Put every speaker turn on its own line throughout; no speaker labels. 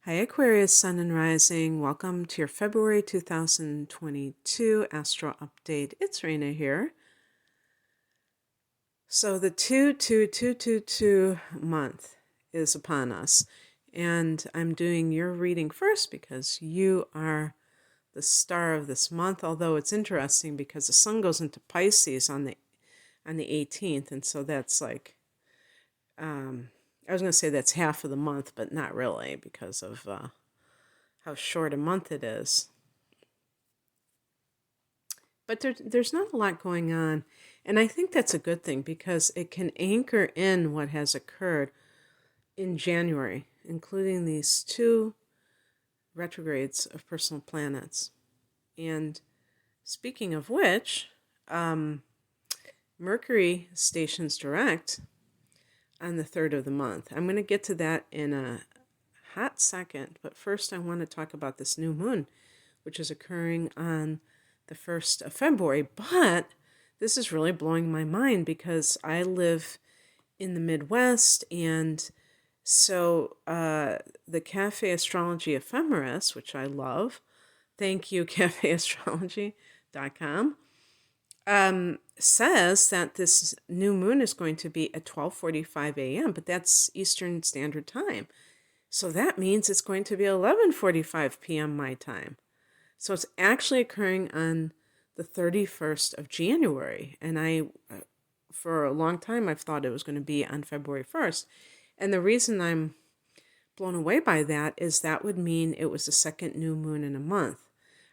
Hi Aquarius, Sun and Rising. Welcome to your February 2022 Astro Update. It's Raina here. So the 22222 month is upon us. And I'm doing your reading first because you are the star of this month. Although it's interesting because the sun goes into Pisces on the 18th. And so that's like, I was going to say that's half of the month, but not really because of how short a month it is. But there's not a lot going on. And I think that's a good thing because it can anchor in what has occurred in January, including these two retrogrades of personal planets. And speaking of which, Mercury stations direct on the 3rd of the month. I'm going to get to that in a hot second, but first I want to talk about this new moon, which is occurring on the 1st of February. But this is really blowing my mind because I live in the Midwest, and so the Cafe Astrology Ephemeris, which I love, thank you, cafeastrology.com, says that this new moon is going to be at 12:45 a.m., but that's Eastern Standard Time. So that means it's going to be 11:45 p.m. my time. So it's actually occurring on the 31st of January. And for a long time, I've thought it was going to be on February 1st. And the reason I'm blown away by that is that would mean it was the second new moon in a month.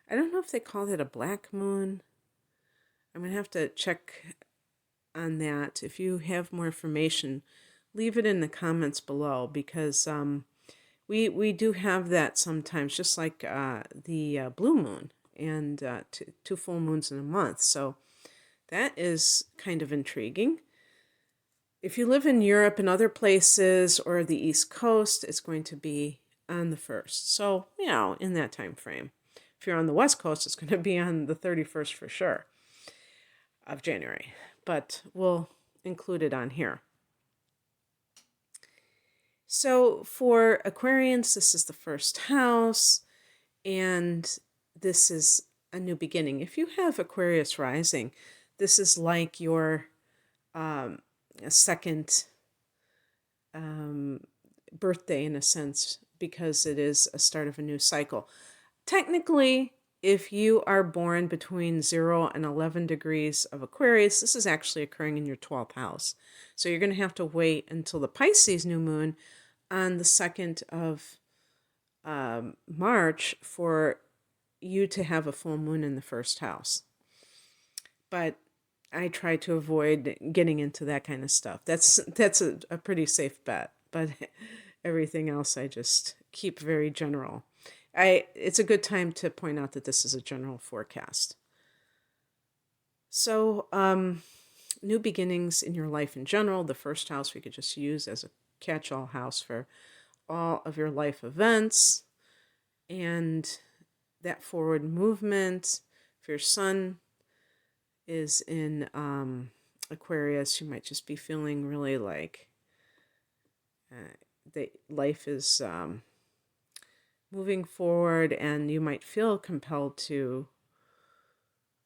I don't know if they called it a black moon. I'm going to have to check on that. If you have more information, leave it in the comments below because we do have that sometimes, just like the blue moon and two full moons in a month. So that is kind of intriguing. If you live in Europe and other places or the East Coast, it's going to be on the 1st. So, in that time frame. If you're on the West Coast, it's going to be on the 31st for sure of January. But we'll include it on here. So for Aquarians, this is the first house, and this is a new beginning. If you have Aquarius rising, this is like your second birthday in a sense, because it is a start of a new cycle. Technically, if you are born between 0 and 11 degrees of Aquarius, this is actually occurring in your 12th house. So you're going to have to wait until the Pisces new moon on the 2nd of March for you to have a full moon in the first house. But I try to avoid getting into that kind of stuff. That's a pretty safe bet. But everything else I just keep very general. It's a good time to point out that this is a general forecast. So, new beginnings in your life in general. The first house we could just use as a catch-all house for all of your life events and that forward movement. If your sun is in Aquarius, you might just be feeling really like that life is moving forward, and you might feel compelled to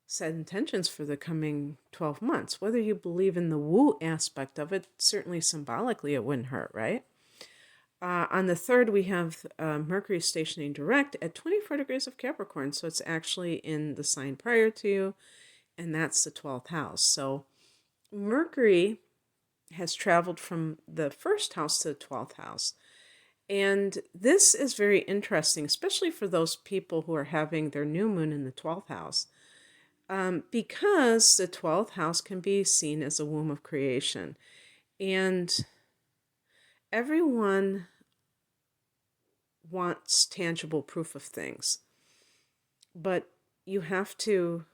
set intentions for the coming 12 months. Whether you believe in the woo aspect of it, certainly symbolically it wouldn't hurt, right? On the 3rd, we have Mercury stationing direct at 24 degrees of Capricorn, so it's actually in the sign prior to you, and that's the 12th house. So Mercury has traveled from the 1st house to the 12th house. And this is very interesting, especially for those people who are having their new moon in the 12th house, because the 12th house can be seen as a womb of creation. And everyone wants tangible proof of things, but you have to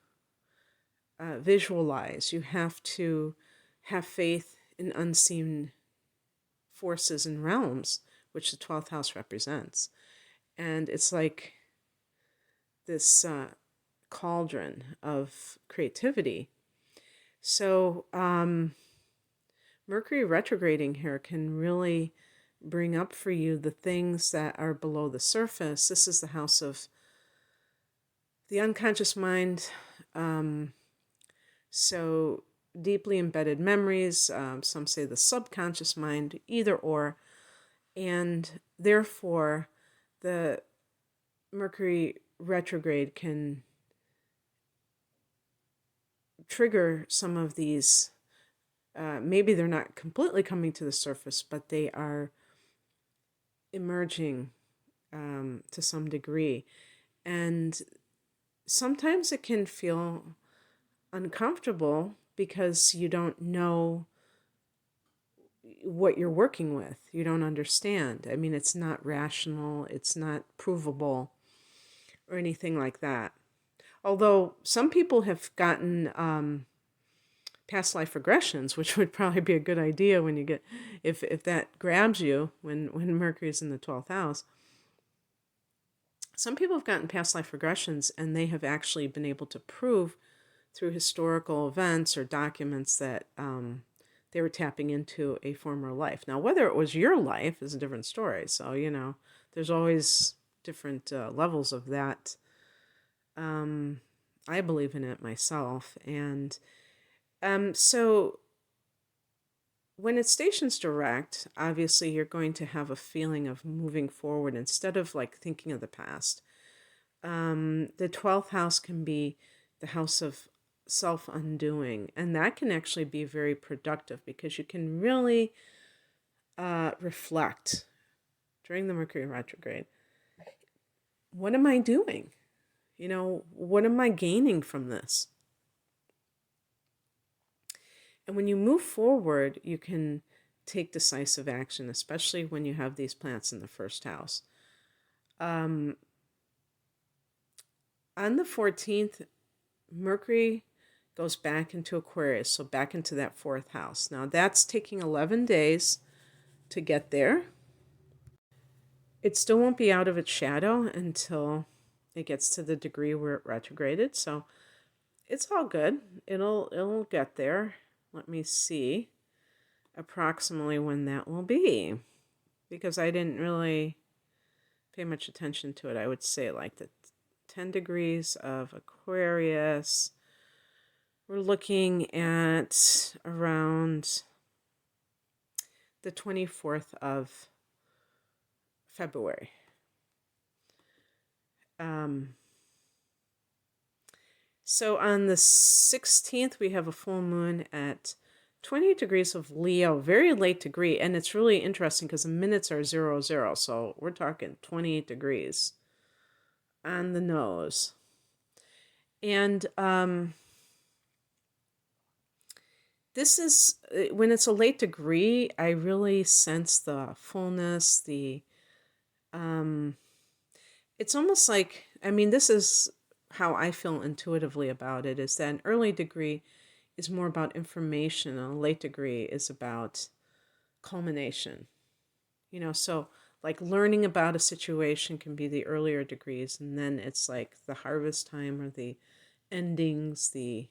visualize, you have to have faith in unseen forces and realms, which the 12th house represents. And it's like this cauldron of creativity. So Mercury retrograding here can really bring up for you the things that are below the surface. This is the house of the unconscious mind. So deeply embedded memories, some say the subconscious mind, either or. And therefore, the Mercury retrograde can trigger some of these. Maybe they're not completely coming to the surface, but they are emerging to some degree. And sometimes it can feel uncomfortable because you don't know what you're working with. You don't understand. I mean, it's not rational, it's not provable or anything like that. Although some people have gotten past life regressions, which would probably be a good idea when you get, if that grabs you when Mercury is in the 12th house. Some people have gotten past life regressions, and they have actually been able to prove through historical events or documents that they were tapping into a former life. Now, whether it was your life is a different story. So, there's always different levels of that. I believe in it myself. And so when it stations direct, obviously you're going to have a feeling of moving forward instead of like thinking of the past. The 12th house can be the house of self-undoing, and that can actually be very productive because you can really reflect during the Mercury retrograde. What am I doing? What am I gaining from this? And when you move forward, you can take decisive action, especially when you have these planets in the first house. On the 14th, Mercury goes back into Aquarius, so back into that 4th house. Now, that's taking 11 days to get there. It still won't be out of its shadow until it gets to the degree where it retrograded, so it's all good. It'll get there. Let me see approximately when that will be, because I didn't really pay much attention to it. I would say like the 10 degrees of Aquarius. We're looking at around the 24th of February. So on the 16th, we have a full moon at 28 degrees of Leo, very late degree. And it's really interesting because the minutes are 00. So we're talking 28 degrees on the nose. And this is, when it's a late degree, I really sense the fullness, it's almost like, this is how I feel intuitively about it, is that an early degree is more about information, and a late degree is about culmination. So like learning about a situation can be the earlier degrees, and then it's like the harvest time or the endings, the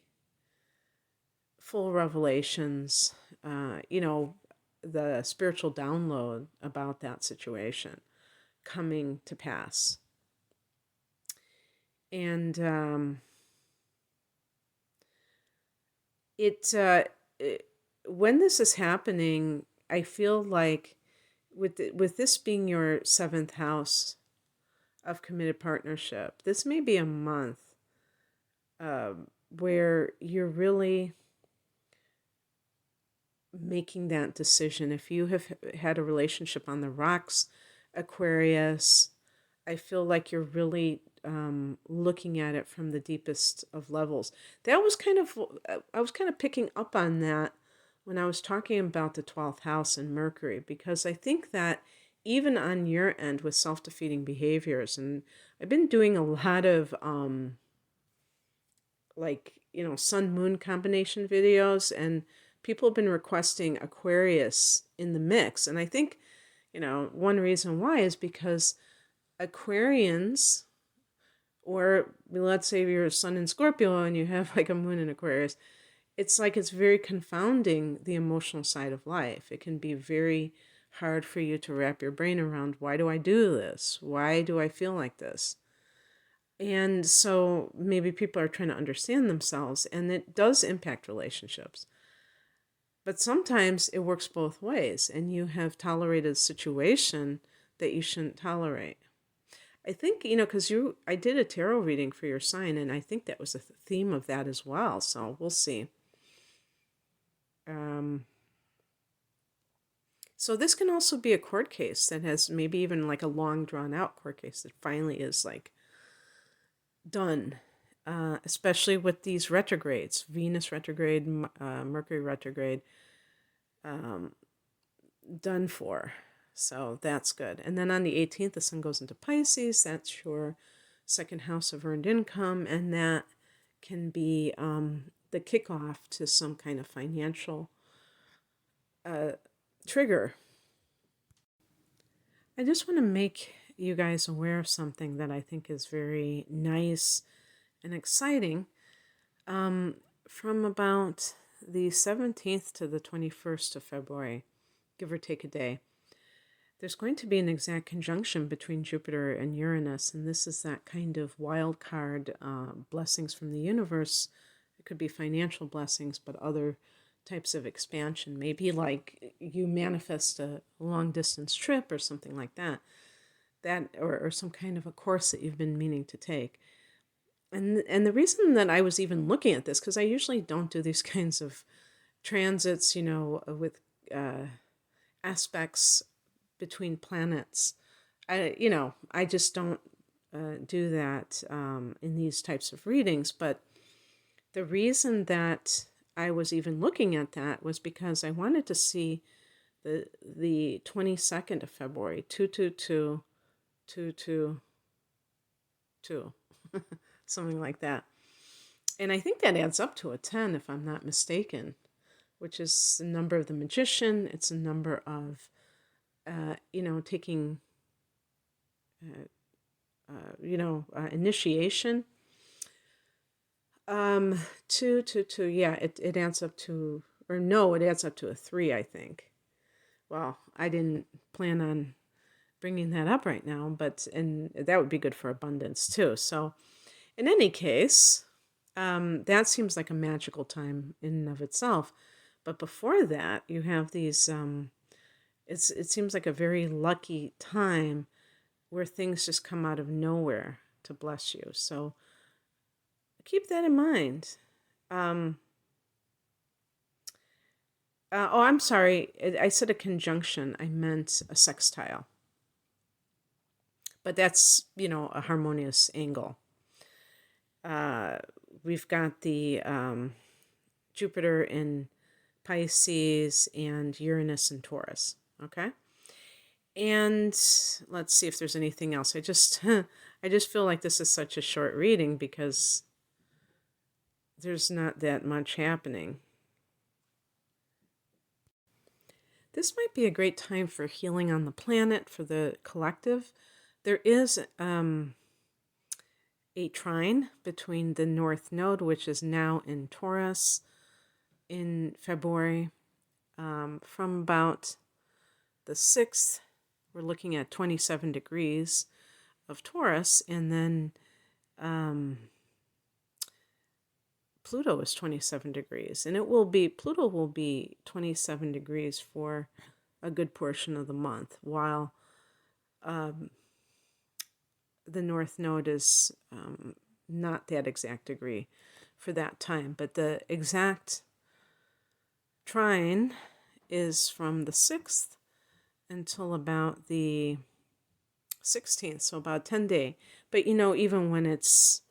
full revelations, the spiritual download about that situation coming to pass. And when this is happening, I feel like with this being your 7th house of committed partnership, this may be a month where you're really making that decision. If you have had a relationship on the rocks, Aquarius, I feel like you're really looking at it from the deepest of levels. I was kind of picking up on that when I was talking about the 12th house and Mercury, because I think that even on your end with self-defeating behaviors, and I've been doing a lot of sun-moon combination videos, and people have been requesting Aquarius in the mix. And I think, one reason why is because Aquarians, or let's say you're a sun in Scorpio and you have like a moon in Aquarius, it's very confounding the emotional side of life. It can be very hard for you to wrap your brain around. Why do I do this? Why do I feel like this? And so maybe people are trying to understand themselves, and it does impact relationships. But sometimes it works both ways, and you have tolerated a situation that you shouldn't tolerate. I think, because I did a tarot reading for your sign, and I think that was a theme of that as well. So we'll see. So this can also be a court case that has maybe even like a long drawn out court case that finally is like done, especially with these retrogrades, Venus retrograde, Mercury retrograde, done for. So that's good. And then on the 18th, the sun goes into Pisces. That's your second house of earned income, and that can be the kickoff to some kind of financial trigger. I just want to make you guys aware of something that I think is very nice and exciting. From about the 17th to the 21st of February, give or take a day, there's going to be an exact conjunction between Jupiter and Uranus, and this is that kind of wild card blessings from the universe. It could be financial blessings, but other types of expansion. Maybe like you manifest a long distance trip or something like that. Or some kind of a course that you've been meaning to take. And the reason that I was even looking at this, because I usually don't do these kinds of transits, with aspects between planets. I just don't do that in these types of readings. But the reason that I was even looking at that was because I wanted to see the 22nd of February, 222, 222, something like that. And I think that adds up to a 10, if I'm not mistaken, which is the number of the magician. It's a number of, taking, initiation. 222, yeah, it adds up to, it adds up to a 3, I think. Well, I didn't plan on bringing that up right now, and that would be good for abundance too. So in any case, that seems like a magical time in and of itself. But before that, you have these, it seems like a very lucky time where things just come out of nowhere to bless you. So keep that in mind. I'm sorry. I said a conjunction. I meant a sextile. But that's, a harmonious angle. We've got the Jupiter in Pisces and Uranus in Taurus. Okay? And let's see if there's anything else. I just feel like this is such a short reading because there's not that much happening. This might be a great time for healing on the planet, for the collective. There is a trine between the North Node, which is now in Taurus, in February. From about the 6th, we're looking at 27 degrees of Taurus, and then Pluto is 27 degrees, and Pluto will be 27 degrees for a good portion of the month, while the North Node is not that exact degree for that time. But the exact trine is from the 6th until about the 16th, so about 10 days. But, even when it's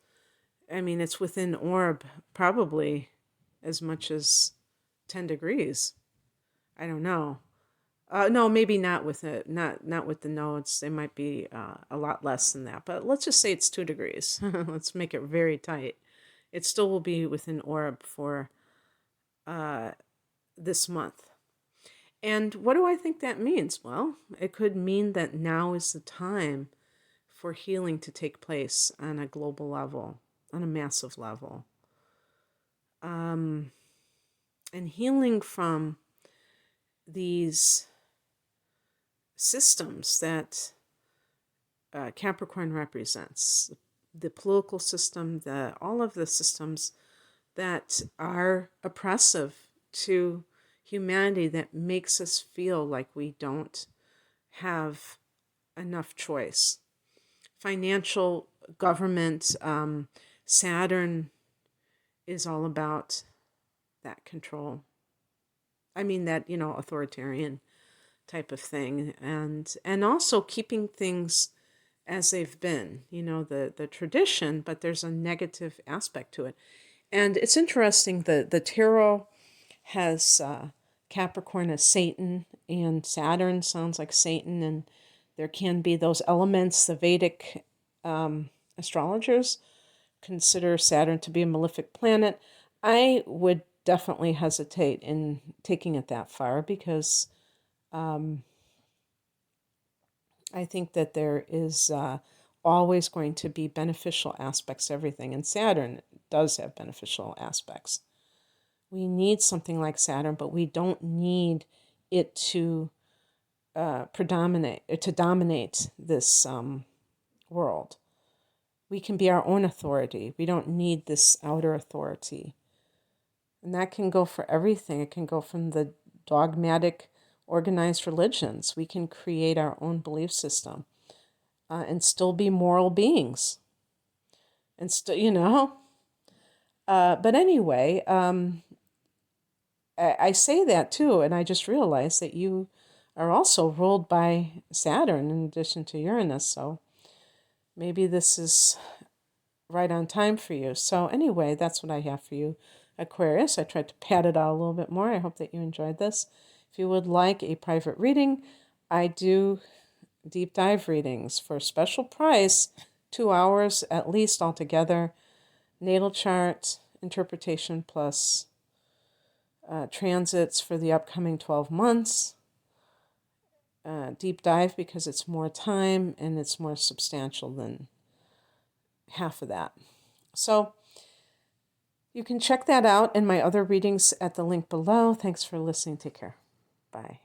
within orb probably as much as 10 degrees. I don't know. No, maybe not with it. Not with the nodes. They might be a lot less than that. But let's just say it's 2 degrees. Let's make it very tight. It still will be within orb for this month. And what do I think that means? Well, it could mean that now is the time for healing to take place on a global level, on a massive level. And healing from these systems that Capricorn represents. The political system, all of the systems that are oppressive to humanity, that makes us feel like we don't have enough choice. Financial, government, Saturn is all about that control. I mean that, authoritarian type of thing, and also keeping things as they've been, the tradition, but there's a negative aspect to it. And it's interesting, the tarot has Capricorn as Satan, and Saturn sounds like Satan, and there can be those elements. The Vedic astrologers consider Saturn to be a malefic planet. I would definitely hesitate in taking it that far, because I think that there is always going to be beneficial aspects to everything, and Saturn does have beneficial aspects. We need something like Saturn, but we don't need it to dominate this world. We can be our own authority. We don't need this outer authority. And that can go for everything. It can go from the dogmatic, organized religions. We can create our own belief system and still be moral beings. And still, but anyway, I say that too, and I just realized that you are also ruled by Saturn in addition to Uranus, so maybe this is right on time for you. So anyway, that's what I have for you, Aquarius. I tried to pad it out a little bit more. I hope that you enjoyed this. If you would like a private reading, I do deep dive readings for a special price, 2 hours at least altogether, natal chart, interpretation plus transits for the upcoming 12 months. Deep dive because it's more time and it's more substantial than half of that. So you can check that out and my other readings at the link below. Thanks for listening. Take care. Bye.